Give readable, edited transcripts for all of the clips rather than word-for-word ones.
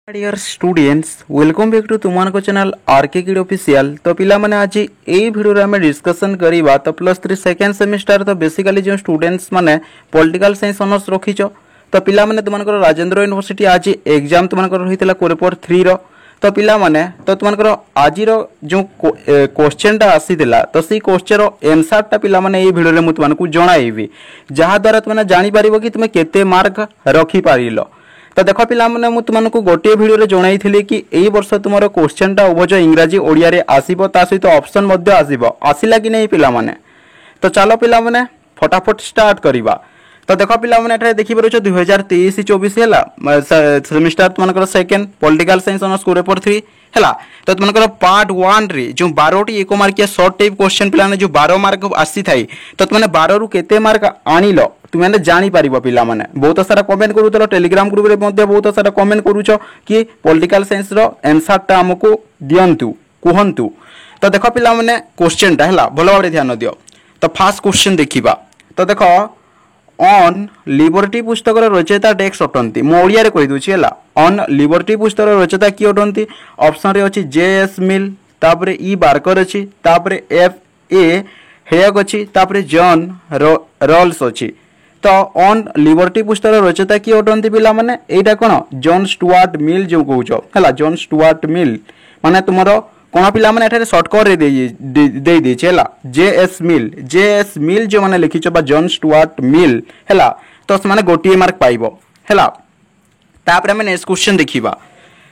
Dear students welcome back to तुम channel RK kid official. तो पिला माने आज यही वीडियो रे हमें डिस्कशन करबा तो +3 सेकेंड सेमिस्टर तो बेसिकली जो स्टूडेंट्स माने पॉलिटिकल साइंस ऑनर्स रखीच तो पिला माने तुमनकर राजेंद्र यूनिवर्सिटी आज एग्जाम तुमनकर रहितला कोरेपर 3 रो तो पिला माने तो तुमनकर आज रो जो क्वेश्चन टा आसीतिला तो सी क्वेश्चन रो आंसर टा पिला माने ए वीडियो रे मु तुमनको जणाइबी जहा द्वारा तुमने जानि परिबो कि तुमे केते मार्क रखी पारिलो। तो देख पिला माने मु तुमनको गोटे वीडियो रे जणाई थिले कि एई वर्ष तुमरो क्वेश्चन टा उभज इंग्रजी ओडिया रे आसीबो ता सहित ऑप्शन मध्ये आसीबो आसिला कि नै पिला माने। तो चलो पिला माने फटाफट स्टार्ट करिबा। तो देख पिला माने एठारे देखि परछ 2023-24 हैला सेमिस्टर तुमनकर सेकंड पॉलिटिकल साइंस ऑनर्स कोरेपर 3 हैला। तो तुमनकर पार्ट 1 रे जो 12 टी 1 मार्क या शॉर्ट टाइप क्वेश्चन पिला ने जो 12 मार्क आसी थाई तो तुमने 12 रु केते मार्क आनिलो तुमने जानी पारिबो पिला माने। बहुत सारा कमेंट करूतलो टेलीग्राम ग्रुप रे मध्ये बहुत सारा कमेंट करूछो कि पॉलिटिकल साइंस रो आंसर टा हमको दियंतु कुहंतु। तो देखो पिला माने क्वेश्चन टा हैला भलो भाबरे ध्यान दियो। तो फर्स्ट क्वेश्चन देखिबा। तो देखो ऑन लिबर्टी पुस्तक रचयिता डेक्स अटंती मो ओडिया रे कहि दुछि हैला। ऑन लिबर्टी पुस्तक रचयिता की अटंती ऑप्शन रे अछि जे.एस. मिल तापरे ई बार्कर अछि तापरे एफ.ए. हेयग अछि तापरे जॉन रॉल्स अछि। तो ऑन लिबर्टी पुस्तक रचयिता की अटंती पिला माने एटा कोन जॉन स्टुअर्ट मिल जो कहउछो हैला। जॉन स्टुअर्ट मिल माने तुमरो कोन पिला माने एठारे शॉर्टकट रे दे दै छै हैला। जे.एस. मिल जो माने लिखिछो बा जॉन स्टुअर्ट मिल हैला। तो माने गोटी मार्क पाइबो हैला। तापरे हम नेक्स्ट क्वेश्चन देखिबा।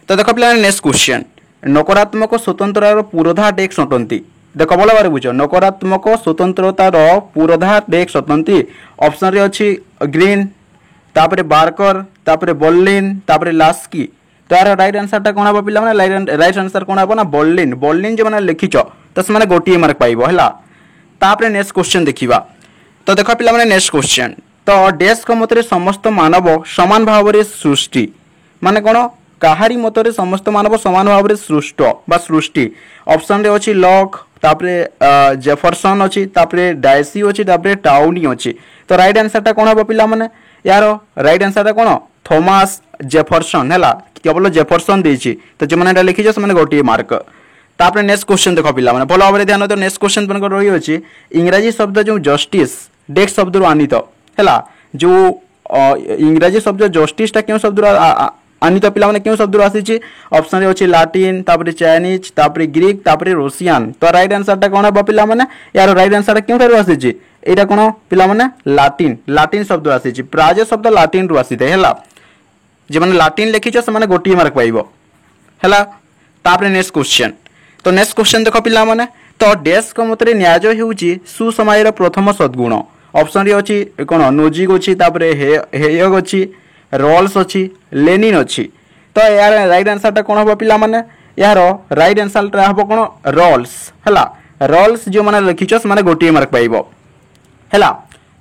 तो देखो पिला नेक्स्ट क्वेश्चन नकारात्मक स्वतंत्रतार पुरोधा डेक्स अटंती देख भल भाव बुझ नकारात्मक स्वतंत्रतार पुरोधा डेक्स अटंती ऑप्शन रे अछि ग्रीन तापरे बार्कर तापरे बर्लिन तापरे लास्की। तो यार राइट आंसर टा कोन हबो पिला माने राइट आंसर कोन हबो ना बर्लिन जो माने लिखिछो तो से माने गोटी मार्क पाइबो हैला। तापरे नेक्स्ट क्वेश्चन देखिबा। तो देखो पिला माने नेक्स्ट क्वेश्चन तो डेस्क को मतरे समस्त मानव समान भाव रे सृष्टि माने कोन काहारी मतरे समस्त मानव समान भाव रे सृष्ट बा सृष्टि ऑप्शन रे अछि लॉक तापरे जेफरसन अछि तापरे डायसी अछि तापरे टाउनी अछि। तो राइट आंसर टा कोन हबो पिला माने यार राइट आंसर टा कोन थॉमस जेफरसन हैला केवल जेफरसन देछि तो जे माने लिखिछो से माने गोटी मार्क। तापरे नेक्स्ट क्वेश्चन देखो पिला माने भलो भाबरे ध्यान दो। नेक्स्ट क्वेश्चन तनक रही अछि इंग्रजी शब्द जो जस्टिस डेक्स शब्द रु आनित हैला जो इंग्रजी शब्द जस्टिस टा केउ शब्द रु आनित पिला माने केउ शब्द रु आसीछि ऑप्शन रे अछि लाटिन तापरे चाइनीज तापरे ग्रीक तापरे रूसियन। तो राइट आंसर टा कोन हबो पिला माने यार राइट आंसर टा केउ थारु आसीछि एटा कोन पिला माने लाटिन शब्द आसीछि प्राज शब्द लाटिन रु आसीते हैला। जे माने लाटिन लिखिछो से माने गोटी मार्क पाइबो हैला। तापरे नेक्स्ट क्वेश्चन तो नेक्स्ट क्वेश्चन देखो पिला माने तो डेस्क को मतरे न्याय हेउची सुसमयर प्रथम सद्गुण ऑप्शन रे अछि कोन नोजिक अछि तापरे हेयग अछि रॉल्स अछि लेनिन अछि। तो यार राइट आंसर टा कोन हबो पिला माने यार राइट आंसर टा हबो कोन रॉल्स हैला। रॉल्स जो माने लिखिछो से माने गोटी मार्क पाइबो हैला।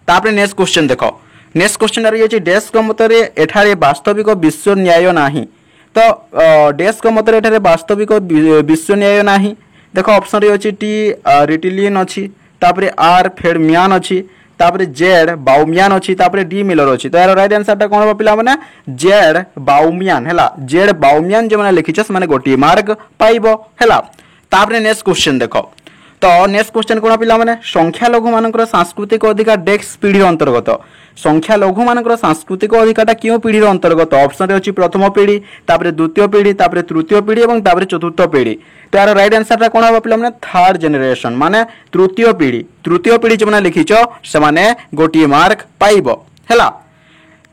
तापरे नेक्स्ट क्वेश्चन देखो। नेक्स्ट क्वेश्चन रे अछि डेस्क को मतरे एठारे वास्तविक विश्व न्याय नाही। तो डेस्क को मतरे एठारे वास्तविक विश्व न्याय नाही देखो ऑप्शन रे अछि टी रिटिलियन अछि तापरे आर फेडमियान अछि तापरे जेड बाउमियान अछि तापरे डी मिलर अछि। तो यार राइट आंसर टा कोन हबो पिला माने जेड बाउमियान हैला। जेड बाउमियान जे माने लिखिछस माने गोटी मार्क पाइबो हैला। तापरे नेक्स्ट क्वेश्चन देखो। तो नेक्स्ट क्वेश्चन कोन पिला माने संख्या लघु मानकर सांस्कृतिक अधिकार डेक्स पीढ़ी अंतर्गत संख्या लघु मानकर सांस्कृतिक अधिकारटा क्यों पीढ़ी अंतर्गत ऑप्शन रे अछि प्रथम पीढ़ी तापरे द्वितीय पीढ़ी तापरे तृतीय पीढ़ी एवं तापरे चतुर्थ पीढ़ी। तो यार राइट आंसर टा कोन हबो पिला माने थर्ड जनरेशन माने तृतीय पीढ़ी जे माने लिखिछो से माने गोटी मार्क पाइबो हैला।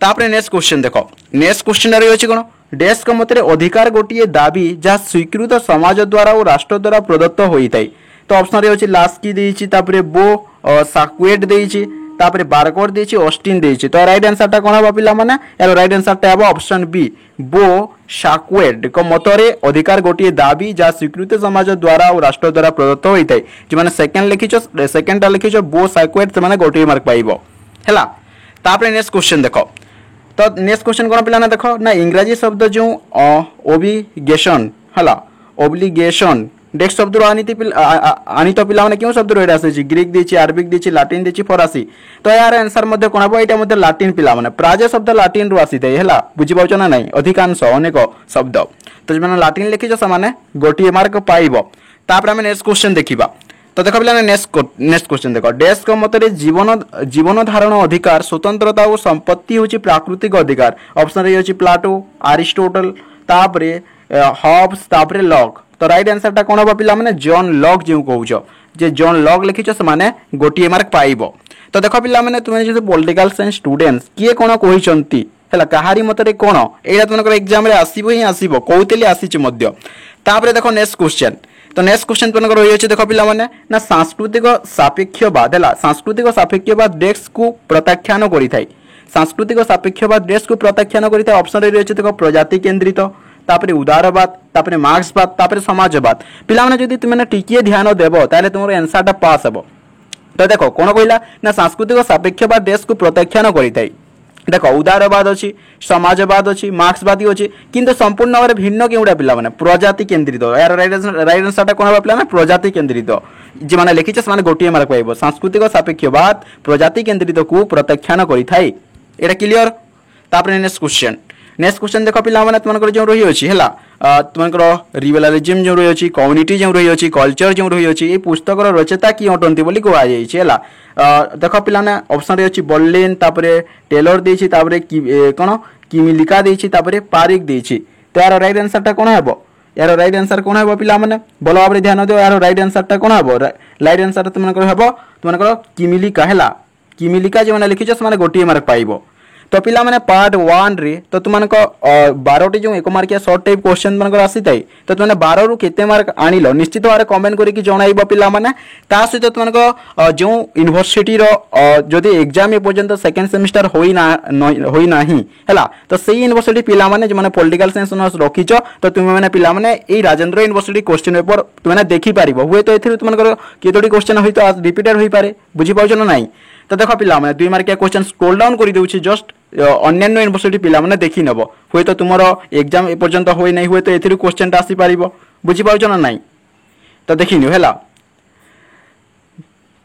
तापरे नेक्स्ट क्वेश्चन देखो। नेक्स्ट क्वेश्चन रे अछि कोन डेस्क मतरे अधिकार गोटी दाबी जा स्वीकृत समाज द्वारा और राष्ट्र द्वारा प्रदत्त होइतै। तो ऑप्शन रे अछि लास्की देछि तापरे बो साक्वेट देछि तापरे बारकोड देछि ऑस्टिन देछि। तो राइट आंसर टा कोन हबो पिला माने यार राइट आंसर टा हबो ऑप्शन बी बो साक्वेट को मतरे अधिकार गोटी दाबी जा स्वीकृत समाज द्वारा और राष्ट्र द्वारा प्रदत्त होइतै जे माने सेकंड लिखिछो सेकंड टा लिखिछो बो साक्वेट से माने गोटी मार्क पाइबो हैला। तापरे नेक्स्ट क्वेश्चन देखो। तो नेक्स्ट क्वेश्चन कोन पिला ना देखो ना इंग्रजी शब्द जो ओब्लिगेशन हैला ओब्लिगेशन डेस्क शब्द आनी तो पिला क्यों शब्द एटा आसी ग्रीक देछि अरबिक देछि लाटिन देछि फरासी तो यार आंसर मध्ये कोन हबो एटा मध्ये लाटिन पिला माने प्राज शब्द लाटिन रु आसी थाए हला बुझि पाउछ ना नहीं अधिकांश अनेक शब्द तो जे लाटिन लिखिछ समान गोटी मार्क पाइबो तापर हम नेक्स्ट क्वेश्चन देखिबा तो देखो पिला नेक्स्ट क्वेश्चन देखो डेस्क मतरे जीवन धारण अधिकार स्वतंत्रता और संपत्ति होची प्राकृतिक अधिकार ऑप्शन रे होची प्लाटो अरिस्टोटल तापरे हॉब्स तापरे लॉक तो राइट आंसर टा कोन हबो पिला माने जॉन लॉक जे कहउछ जे जॉन लॉक लिखिछ से माने गोटी मार्क पाइबो तो देखो पिला माने तुमे जे पॉलिटिकल साइंस स्टूडेंट्स किए कोन कहिसंती हला कहारी मतरे कोन एटा तुमकर एग्जाम रे आसीबो ही आसीबो कहउतेली आसीछ मध्य तापरे देखो नेक्स्ट क्वेश्चन तो नेक्स्ट क्वेश्चन तुमकर रही अछि देखो पिला माने ना सांस्कृतिक सापेक्षवाद हला सांस्कृतिक सापेक्षवाद डेस्क को प्रत्याख्यान करि थाई सांस्कृतिक सापेक्षवाद डेस्क को प्रत्याख्यान करि थाई ऑप्शन रे अछि देखो प्रजाति केंद्रित तापरे उदारवाद तापरे मार्क्सवाद तापरे समाजवाद पिला माने जदी तुमने टिकिए ध्यान देबो ताले तुमर आंसर टा पास हबो तो देखो कोन कहला ना सांस्कृतिक सापेक्षवाद डेस्क को प्रत्याख्यान करि थाई देखो उदारवाद अच्छी समाजवाद अच्छी मार्क्सवादी अच्छी किंतु संपूर्ण भाव में भिन्न क्यों पिला माने प्रजाति केंद्रित यार राइट आंसर कोन हबा पिला ना प्रजाति केंद्रित जे माने लिखिछ से माने गोटिए मार्क पाइबो सांस्कृतिक सापेक्षवाद प्रजाति केंद्रित को प्रत्याख्यान करि थाई एटा क्लियर तापर नेक्स्ट क्वेश्चन देखो पिला माने तुमनकर जो रही अछि हला तुमनकर रिबेलिज्म जो रही अछि कम्युनिटी जो रही अछि कल्चर जो रही अछि ए पुस्तक रो रचयिता की अटंती बोली को आ जाई छी हला देखो पिला ना ऑप्शन रे अछि बर्लिन तापरे टेलर देछि तापरे कोन किमिलिका देछि तापरे पारिक देछि तो यार राइट आंसर ता कोन हेबो यार राइट आंसर कोन हेबो पिला माने बोलो भाबरे ध्यान दियो यार राइट आंसर ता कोन हेबो राइट आंसर तुमनकर हेबो तुमनकर किमिलिका हला किमिलिका जे माने लिखिछ माने गोटिए मार्क पाइबो तो पिला माने पार्ट 1 रे तो तुमनको 12 टी जो एक मार्किया शॉर्ट टाइप क्वेश्चन मनकर आसी थाई तो तुमने 12 रु केते मार्क आनिलो निश्चित भाबरे कमेंट करी कि जणाइबो पिला माने ता सहित तुमनको जो यूनिवर्सिटी रो जदी एग्जाम ए पर्यंत सेकंड सेमेस्टर होई नाही हला तो सेही यूनिवर्सिटी पिला माने जो माने पॉलिटिकल साइंस ऑनर्स रखिचो तो तुम माने पिला माने एई राजेंद्र यूनिवर्सिटी क्वेश्चन पेपर तुमने देखि पारिबो हुए तो एथिरु तुमनकर केतोडी क्वेश्चन होई तो रिपीटेड होई पारे बुझि पाउछ ना नाही तो देखो पिला माने 2 मार्किया क्वेश्चन स्क्रॉल डाउन करि देउछि जस्ट अन्य यूनिवर्सिटी पिला माने देखि नबो हुए तो तुमरो एग्जाम ए पर्यंत होई नै हुए तो एथिरु क्वेश्चन ता आसी पारिबो बुझि पाउछ ना नाही तो देखिनियो हला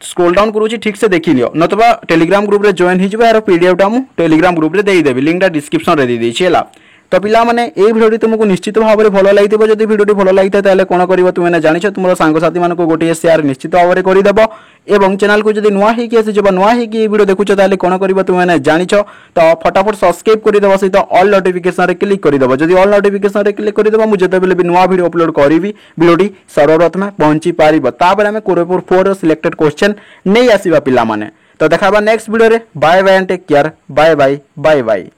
स्क्रॉल डाउन करूछि ठीक से देखिनियो नतबा टेलीग्राम ग्रुप रे जॉइन हिजबो यार पीडीएफ टा मु टेलीग्राम ग्रुप रे देई देबी लिंक टा डिस्क्रिप्शन रे दे देछि हला तो पिला माने ए भिडियो तुमको निश्चित भाव में भल लगिथिबो जदि भिडियो भल लगिथा ताले कोन करिवो तुमे जानिछ तुमरो सांग साथी मानको गोटे शेयर निश्चित भाव में करि देबो एवं चैनल को जदि नुआ ही कि आसी जब नुआ ही कि वीडियो देखुछ ताले कोन करिवो तुमे जानिछ तो फटाफट सब्सक्राइब करि देबो सहित ऑल नोटिफिकेशन रे क्लिक करि देबो जदि ऑल नोटिफिकेशन रे क्लिक करि देबो मु जते बेले भी नुआ वीडियो अपलोड करिवि वीडियोटी सर्वप्रथम पहुंची पारिबो तापर हमें कोरेपुर 4 सिलेक्टेड क्वेश्चन नै आसीबा पिला माने तो देखाबा नेक्स्ट वीडियो रे bye bye and take care bye bye bye bye.